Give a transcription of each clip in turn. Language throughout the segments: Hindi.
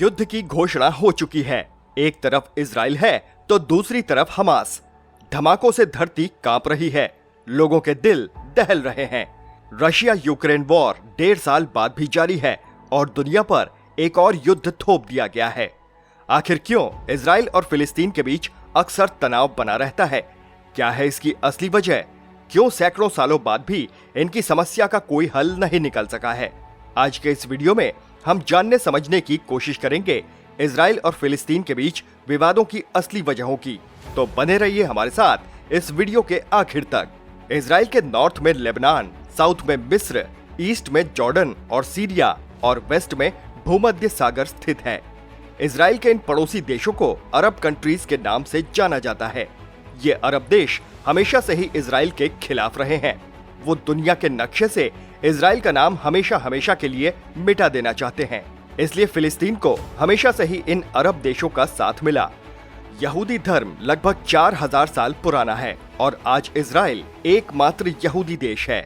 युद्ध की घोषणा हो चुकी है। एक तरफ इजराइल है तो दूसरी तरफ हमास। धमाकों से धरती कांप रही है, लोगों के दिल दहल रहे हैं। रशिया यूक्रेन वॉर 1.5 साल बाद भी जारी है और दुनिया पर एक और युद्ध थोप दिया गया है। आखिर क्यों इजराइल और फिलिस्तीन के बीच अक्सर तनाव बना रहता है? क्या है इसकी असली वजह? क्यों सैकड़ों सालों बाद भी इनकी समस्या का कोई हल नहीं निकल सका है? आज के इस वीडियो में हम जानने समझने की कोशिश करेंगे इजराइल और फिलिस्तीन के बीच विवादों की असली वजहों की। तो बने रहिए हमारे साथ इस वीडियो के आखिर तक। इजराइल के नॉर्थ में लेबनान, साउथ में मिस्र, ईस्ट में जॉर्डन और सीरिया और वेस्ट में भूमध्य सागर स्थित है। इजराइल के इन पड़ोसी देशों को अरब कंट्रीज के नाम से जाना जाता है। ये अरब देश हमेशा से ही इजराइल के खिलाफ रहे हैं। वो दुनिया के नक्शे से इजराइल का नाम हमेशा हमेशा के लिए मिटा देना चाहते हैं। इसलिए फिलिस्तीन को हमेशा से ही इन अरब देशों का साथ मिला। यहूदी धर्म लगभग 4000 साल पुराना है और आज इजराइल एकमात्र यहूदी देश है।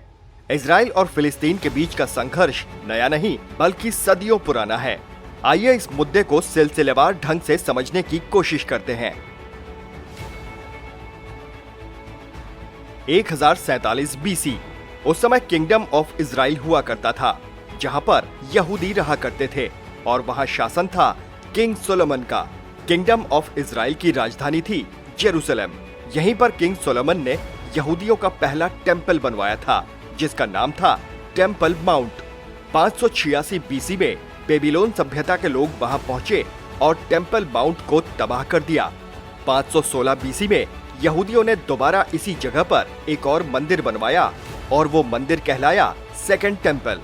इजराइल और फिलिस्तीन के बीच का संघर्ष नया नहीं बल्कि सदियों पुराना है। आइए इस मुद्दे को सिलसिलेवार ढंग से समझने की कोशिश करते हैं। 1047 बीसी उस समय किंगडम ऑफ इजराइल हुआ करता था, जहां पर यहूदी रहा करते थे और वहां शासन था किंग सोलोमन का। किंगडम ऑफ इजराइल की राजधानी थी जेरूसलम। यहीं पर किंग सोलोमन ने यहूदियों का पहला टेंपल बनवाया था, जिसका नाम था टेंपल माउंट। 586 बीसी में बेबीलोन सभ्यता के लोग वहां पहुंचे और टेंपल माउंट को तबाह कर दिया। 516 बीसी में यहूदियों ने दोबारा इसी जगह पर एक और मंदिर बनवाया और वो मंदिर कहलाया सेकंड टेंपल।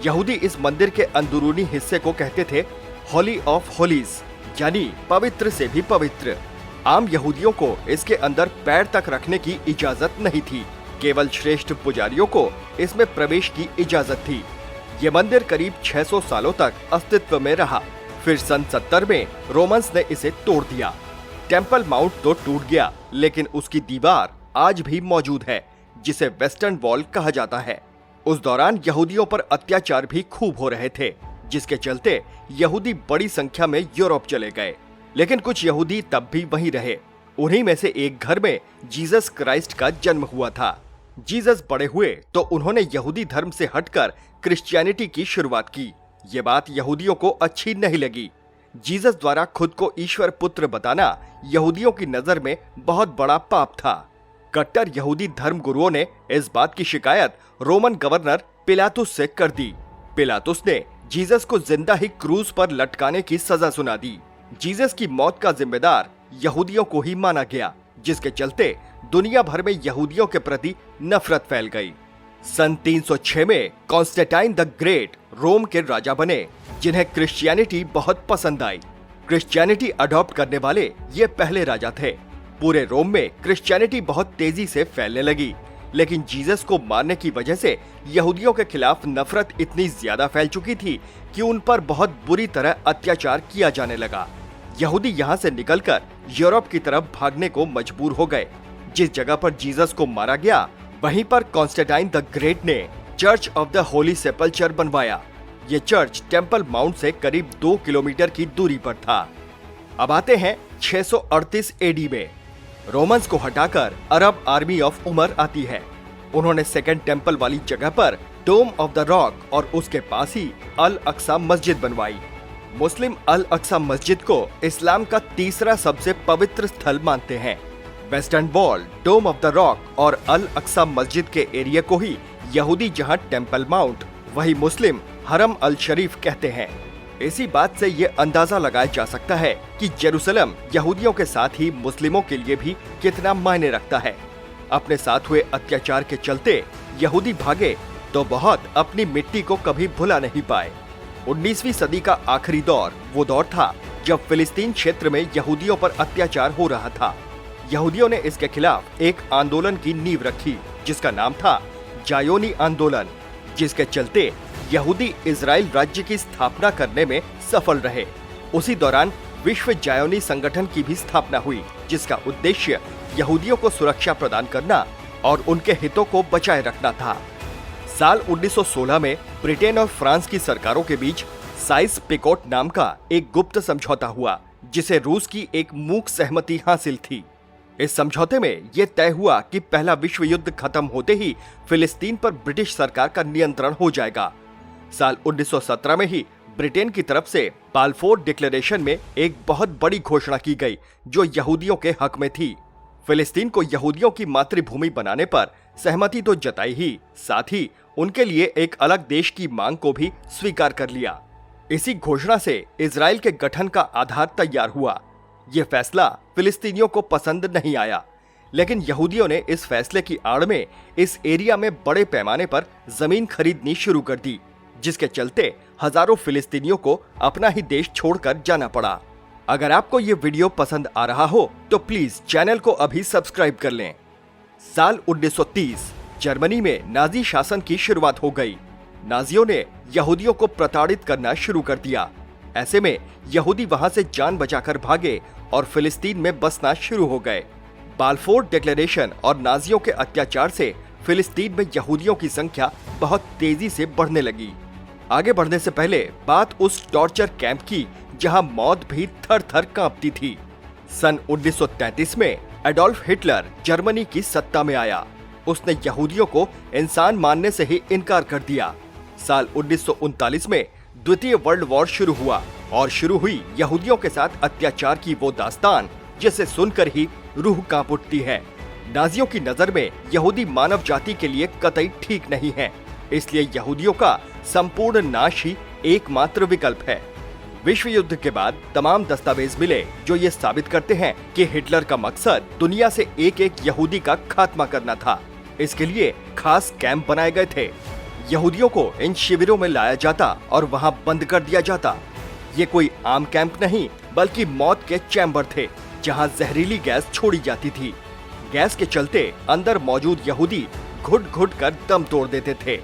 यहूदी इस मंदिर के अंदरूनी हिस्से को कहते थे होली ऑफ होलीज, यानी पवित्र से भी पवित्र। आम यहूदियों को इसके अंदर पैर तक रखने की इजाजत नहीं थी, केवल श्रेष्ठ पुजारियों को इसमें प्रवेश की इजाजत थी। ये मंदिर करीब 600 सालों तक अस्तित्व में रहा। फिर सन 70 में रोमन्स ने इसे तोड़ दिया। टेंपल माउंट तो टूट गया, लेकिन उसकी दीवार आज भी मौजूद है, जिसे वेस्टर्न वॉल कहा जाता है। उस दौरान यहूदियों पर अत्याचार भी खूब हो रहे थे, जिसके चलते यहूदी बड़ी संख्या में यूरोप चले गए। लेकिन कुछ यहूदी तब भी वहीं रहे। उन्हीं में से एक घर में जीसस क्राइस्ट का जन्म हुआ था। जीसस बड़े हुए तो उन्होंने यहूदी धर्म से हटकर क्रिश्चियनिटी की शुरुआत की। ये बात यहूदियों को अच्छी नहीं लगी। जीसस द्वारा खुद को ईश्वर पुत्र बताना यहूदियों की नजर में बहुत बड़ा पाप था। कट्टर यहूदी धर्म गुरुओं ने इस बात की शिकायत रोमन गवर्नर पिलातुस से कर दी। पिलातुस ने जीसस को जिंदा ही क्रूज पर लटकाने की सजा सुना दी। जीसस की मौत का जिम्मेदार यहूदियों को ही माना गया, जिसके चलते दुनिया भर में यहूदियों के प्रति नफरत फैल गई। सन 306 में कॉन्स्टेंटाइन द ग्रेट रोम के राजा बने, जिन्हें क्रिश्चियनिटी बहुत पसंद आई। क्रिश्चियनिटी अडॉप्ट करने वाले ये पहले राजा थे। पूरे रोम में क्रिश्चियनिटी बहुत तेजी से फैलने लगी, लेकिन जीसस को मारने की वजह से यहूदियों के खिलाफ नफरत इतनी ज्यादा फैल चुकी थी कि उन पर बहुत बुरी तरह अत्याचार किया जाने लगा। यहूदी यहाँ से निकलकर यूरोप की तरफ भागने को मजबूर हो गए। जिस जगह पर जीसस को मारा गया, वहीं पर कॉन्स्टेंटाइन द ग्रेट ने चर्च ऑफ द होली सेपल्चर बनवाया। ये चर्च टेंपल माउंट से करीब 2 किलोमीटर की दूरी पर था। अब आते हैं 638 एडी में। रोमन्स को हटाकर अरब आर्मी ऑफ उमर आती है। उन्होंने सेकंड टेंपल वाली जगह पर डोम ऑफ द रॉक और उसके पास ही अल अक्सा मस्जिद बनवाई। मुस्लिम अल अक्सा मस्जिद को इस्लाम का तीसरा सबसे पवित्र स्थल मानते हैं। Western wall, dome of the rock और अल अक्सा मस्जिद के एरिया को ही यहूदी जहां टेंपल माउंट, वही मुस्लिम हरम अल शरीफ कहते हैं। इसी बात से ये अंदाजा लगाया जा सकता है कि जेरूसलम यहूदियों के साथ ही मुस्लिमों के लिए भी कितना मायने रखता है। अपने साथ हुए अत्याचार के चलते यहूदी भागे तो बहुत अपनी मिट्टी को कभी भुला नहीं पाए। 19वीं सदी का आखिरी दौर वो दौर था जब फिलिस्तीन क्षेत्र में यहूदियों पर अत्याचार हो रहा था। यहूदियों ने इसके खिलाफ एक आंदोलन की नींव रखी, जिसका नाम था जायोनी आंदोलन, जिसके चलते यहूदी इजराइल राज्य की स्थापना करने में सफल रहे। उसी दौरान विश्व जायोनी संगठन की भी स्थापना हुई, जिसका उद्देश्य यहूदियों को सुरक्षा प्रदान करना और उनके हितों को बचाए रखना था। साल 1916 में ब्रिटेन और फ्रांस की सरकारों के बीच साइज पिकोट नाम का एक गुप्त समझौता हुआ, जिसे रूस की एक मूक सहमति हासिल थी। इस समझौते में यह तय हुआ कि पहला विश्व युद्ध खत्म होते ही फिलिस्तीन पर ब्रिटिश सरकार का नियंत्रण हो जाएगा। साल 1917 में ही ब्रिटेन की तरफ से बाल्फोर डिक्लेरेशन में एक बहुत बड़ी घोषणा की गई, जो यहूदियों के हक में थी। फिलिस्तीन को यहूदियों की मातृभूमि बनाने पर सहमति तो जताई ही, साथ ही उनके लिए एक अलग देश की मांग को भी स्वीकार कर लिया। इसी घोषणा से इजराइल के गठन का आधार तैयार हुआ। यह फैसला फिलिस्तीनियों को पसंद नहीं आया, लेकिन यहूदियों ने इस फैसले की आड़ में इस एरिया में बड़े पैमाने पर जमीन खरीदनी शुरू कर दी, जिसके चलते हजारों फिलिस्तीनियों को अपना ही देश छोड़कर जाना पड़ा। अगर आपको ये वीडियो पसंद आ रहा हो तो प्लीज चैनल को अभी सब्सक्राइब कर लें। साल 1930 जर्मनी में नाजी शासन की शुरुआत हो गई। नाजियों ने यहूदियों को प्रताड़ित करना शुरू कर दिया। ऐसे में यहूदी वहां से जान बचाकर भागे और फिलिस्तीन में बसना शुरू हो गए। बाल्फोर डिक्लेरेशन और नाजियों के अत्याचार से फिलिस्तीन में यहूदियों की संख्या बहुत तेजी से बढ़ने लगी। आगे बढ़ने से पहले बात उस टॉर्चर कैंप की जहां मौत भी थर-थर कांपती थी। सन 1933 में एडोल्फ हिटलर जर्मनी की सत्ता में आया। उसने यहूदियों को इंसान मानने से ही इनकार कर दिया। साल 1939 में द्वितीय वर्ल्ड वॉर शुरू हुआ और शुरू हुई यहूदियों के साथ अत्याचार की वो दास्तान जिसे सुनकर ही रूह कांप उठती है। नाजियों की नजर में यहूदी मानव जाति के लिए कतई ठीक नहीं है, इसलिए यहूदियों का संपूर्ण नाश ही एकमात्र विकल्प है। विश्व युद्ध के बाद तमाम दस्तावेज मिले जो ये साबित करते हैं कि हिटलर का मकसद दुनिया से एक एक यहूदी का खात्मा करना था। इसके लिए खास कैंप बनाए गए थे। यहूदियों को इन शिविरों में लाया जाता और वहां बंद कर दिया जाता। ये कोई आम कैंप नहीं, बल्कि मौत के चैम्बर थे, जहां जहरीली गैस छोड़ी जाती थी। गैस के चलते अंदर मौजूद यहूदी घुट-घुट कर दम तोड़ देते थे।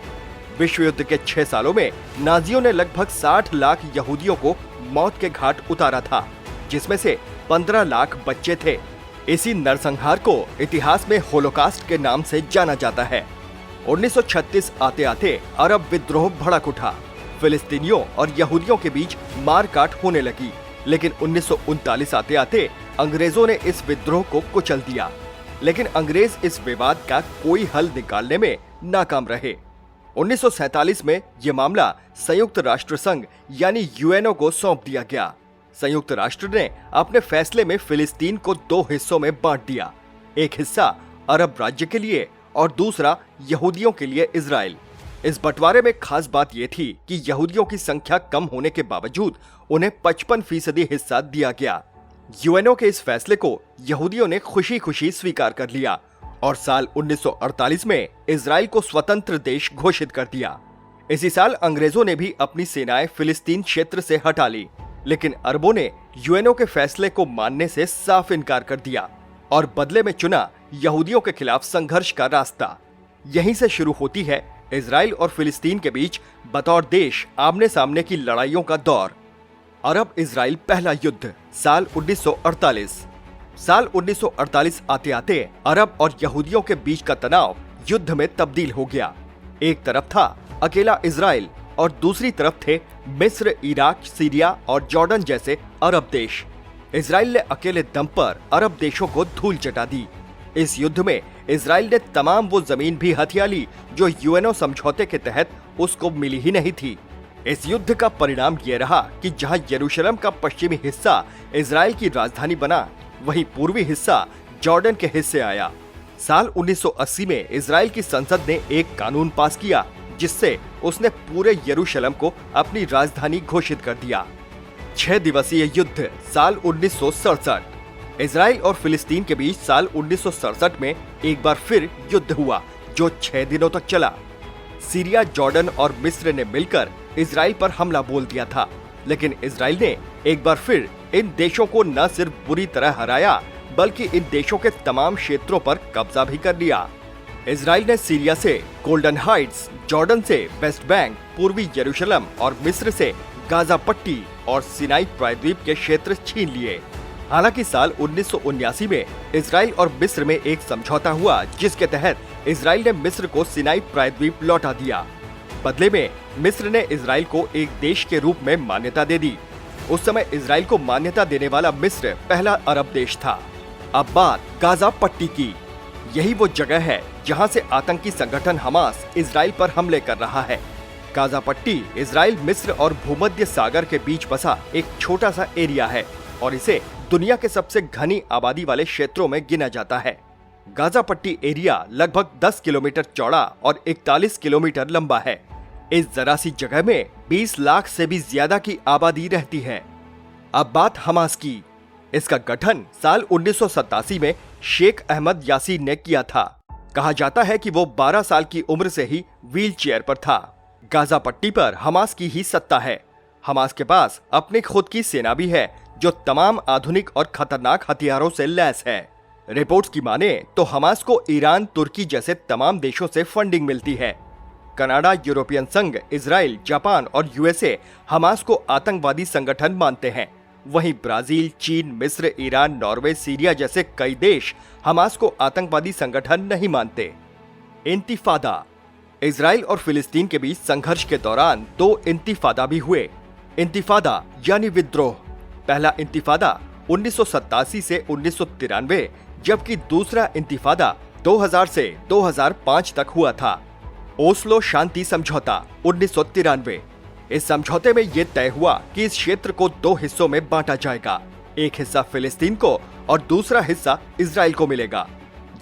विश्व युद्ध के 6 सालों में नाजियों ने लगभग 60 लाख यहूदियों को मौत के घाट उतारा था, जिसमें से 15 लाख बच्चे थे। इसी नरसंहार को इतिहास में होलोकास्ट के नाम से जाना जाता है। 1936 आते आते अरब विद्रोह भड़क उठा। फिलिस्तीनियों और यहूदियों के बीच मारकाट होने लगी, लेकिन 1939 आते आते अंग्रेजों ने इस विद्रोह को कुचल दिया। लेकिन अंग्रेज इस विवाद का कोई हल निकालने में नाकाम रहे। 1947 में यह मामला संयुक्त राष्ट्र संघ यानी यूएनओ को सौंप दिया गया। संयुक्त राष्ट्र ने अपने फैसले में फिलिस्तीन को 2 हिस्सों में बांट दिया। एक हिस्सा अरब राज्य के लिए और दूसरा यहूदियों के लिए इजराइल। इस बंटवारे में खास बात यह थी कि यहूदियों की संख्या कम होने के बावजूद उन्हें 55% हिस्सा दिया गया। यूएनओ के इस फैसले को यहूदियों ने खुशी-खुशी स्वीकार कर लिया और साल 1948 में इजराइल को स्वतंत्र देश घोषित कर दिया। इसी साल अंग्रेजों ने भी अपनी सेनाएं फिलिस्तीन क्षेत्र से हटा ली, लेकिन अरबों ने यूएनओ के फैसले को मानने से साफ इनकार कर दिया और बदले में चुना यहूदियों के खिलाफ संघर्ष का रास्ता। यहीं से शुरू होती है इजराइल और फिलिस्तीन के बीच बतौर देश आमने सामने की लड़ाइयों का दौर। अरब इजराइल पहला युद्ध साल 1948। साल 1948 आते आते अरब और यहूदियों के बीच का तनाव युद्ध में तब्दील हो गया। एक तरफ था अकेला इजराइल और दूसरी तरफ थे मिस्र, इराक, सीरिया और जॉर्डन जैसे अरब देश। इजराइल ने अकेले दम पर अरब देशों को धूल चटा दी। इस युद्ध में इजराइल ने तमाम वो जमीन भी हथिया ली जो यूएनओ समझौते के तहत उसको मिली ही नहीं थी। इस युद्ध का परिणाम यह रहा कि जहां यरूशलेम का पश्चिमी हिस्सा इजराइल की राजधानी बना, वहीं पूर्वी हिस्सा जॉर्डन के हिस्से आया। साल 1980 में इजराइल की संसद ने एक कानून पास किया जिससे उसने पूरे यरूशलेम को अपनी राजधानी घोषित कर दिया। 6 दिवसीय युद्ध साल 1967। इजराइल और फिलिस्तीन के बीच साल 1967 में एक बार फिर युद्ध हुआ जो 6 दिनों तक चला। सीरिया, जॉर्डन और मिस्र ने मिलकर इजराइल पर हमला बोल दिया था, लेकिन इजराइल ने एक बार फिर इन देशों को न सिर्फ बुरी तरह हराया बल्कि इन देशों के तमाम क्षेत्रों पर कब्जा भी कर लिया। इजराइल ने सीरिया से गोल्डन हाइट्स, जॉर्डन से वेस्ट बैंक, पूर्वी यरूशलेम और मिस्र से गाजा पट्टी और सिनाई प्रायद्वीप के क्षेत्र छीन लिए। हालांकि साल 1979 में इजराइल और मिस्र में एक समझौता हुआ जिसके तहत इजराइल ने मिस्र को सिनाई प्रायद्वीप लौटा दिया। बदले में मिस्र ने इजराइल को एक देश के रूप में मान्यता दे दी। उस समय इजराइल को मान्यता देने वाला मिस्र पहला अरब देश था। अब बात गाजा पट्टी की। यही वो जगह है जहां से आतंकी संगठन हमास इजराइल पर हमले कर रहा है। गाजा पट्टी इजराइल, मिस्र और भूमध्य सागर के बीच बसा एक छोटा सा एरिया है और इसे दुनिया के सबसे घनी आबादी वाले क्षेत्रों में गिना जाता है। गाजा पट्टी एरिया लगभग 10 किलोमीटर चौड़ा और 41 किलोमीटर लंबा है। इस जरा सी जगह में 20 लाख से भी ज्यादा की आबादी रहती है। अब बात हमास की। इसका गठन साल 1987 में शेख अहमद यासीन ने किया था। कहा जाता है कि वो 12 साल की उम्र से ही व्हील चेयर पर था। गाजा पट्टी पर हमास की ही सत्ता है। हमास के पास अपनी खुद की सेना भी है जो तमाम आधुनिक और खतरनाक हथियारों से लैस है। रिपोर्ट्स की माने तो हमास को ईरान, तुर्की जैसे तमाम देशों से फंडिंग मिलती है। कनाडा, यूरोपियन संघ, इजराइल, जापान और यूएसए हमास को आतंकवादी संगठन मानते हैं। वहीं ब्राजील, चीन, मिस्र, ईरान, नॉर्वे, सीरिया जैसे कई देश हमास को आतंकवादी संगठन नहीं मानते। इंतिफादा। इजराइल और फिलिस्तीन के बीच संघर्ष के दौरान 2 इंतिफादा भी हुए। इंतिफादा यानी विद्रोह। पहला इंतिफादा 1987 से 1993, जबकि दूसरा इंतिफादा 2000 से 2005 तक हुआ था। ओस्लो शांति समझौता 1993। इस समझौते में यह तय हुआ कि इस क्षेत्र को 2 हिस्सों में बांटा जाएगा। एक हिस्सा फिलिस्तीन को और दूसरा हिस्सा इजराइल को मिलेगा।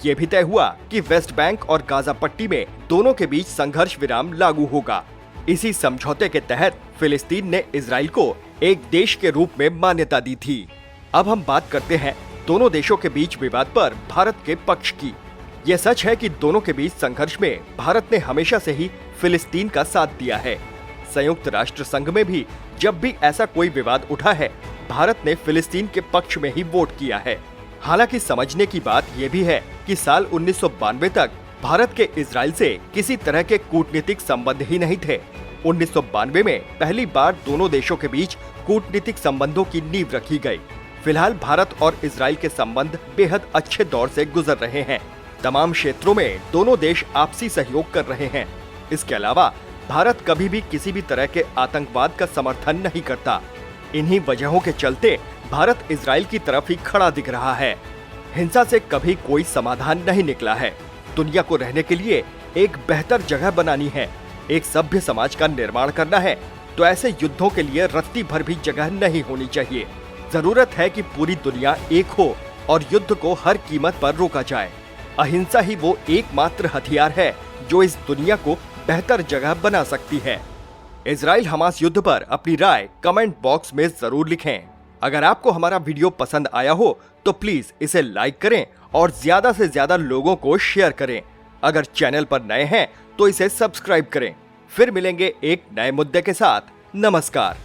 ये भी तय हुआ कि वेस्ट बैंक और गाजा पट्टी में दोनों के बीच संघर्ष विराम लागू होगा। इसी समझौते के तहत फिलिस्तीन ने इजराइल को एक देश के रूप में मान्यता दी थी। अब हम बात करते हैं दोनों देशों के बीच विवाद पर भारत के पक्ष की। यह सच है कि दोनों के बीच संघर्ष में भारत ने हमेशा से ही फिलिस्तीन का साथ दिया है। संयुक्त राष्ट्र संघ में भी जब भी ऐसा कोई विवाद उठा है, भारत ने फिलिस्तीन के पक्ष में ही वोट किया है। हालांकि समझने की बात यह भी है कि साल 1992 तक भारत के इजराइल से किसी तरह के कूटनीतिक संबंध ही नहीं थे। 1992 में पहली बार दोनों देशों के बीच कूटनीतिक संबंधों की नींव रखी गई। फिलहाल भारत और इजराइल के संबंध बेहद अच्छे दौर से गुजर रहे हैं। तमाम क्षेत्रों में दोनों देश आपसी सहयोग कर रहे हैं। इसके अलावा भारत कभी भी किसी भी तरह के आतंकवाद का समर्थन नहीं करता। इन्हीं वजहों के चलते भारत इजराइल की तरफ ही खड़ा दिख रहा है। हिंसा से कभी कोई समाधान नहीं निकला है। दुनिया को रहने के लिए एक बेहतर जगह बनानी है, एक सभ्य समाज का निर्माण करना है, तो ऐसे युद्धों के लिए रत्ती भर भी जगह नहीं होनी चाहिए। जरूरत है कि पूरी दुनिया एक हो और युद्ध को हर कीमत पर रोका जाए। अहिंसा ही वो एकमात्र हथियार है जो इस दुनिया को बेहतर जगह बना सकती है। इजराइल हमास युद्ध पर अपनी राय कमेंट बॉक्स में जरूर लिखें। अगर आपको हमारा वीडियो पसंद आया हो तो प्लीज इसे लाइक करें और ज्यादा से ज्यादा लोगों को शेयर करें। अगर चैनल पर नए हैं तो इसे सब्सक्राइब करें। फिर मिलेंगे एक नए मुद्दे के साथ। नमस्कार।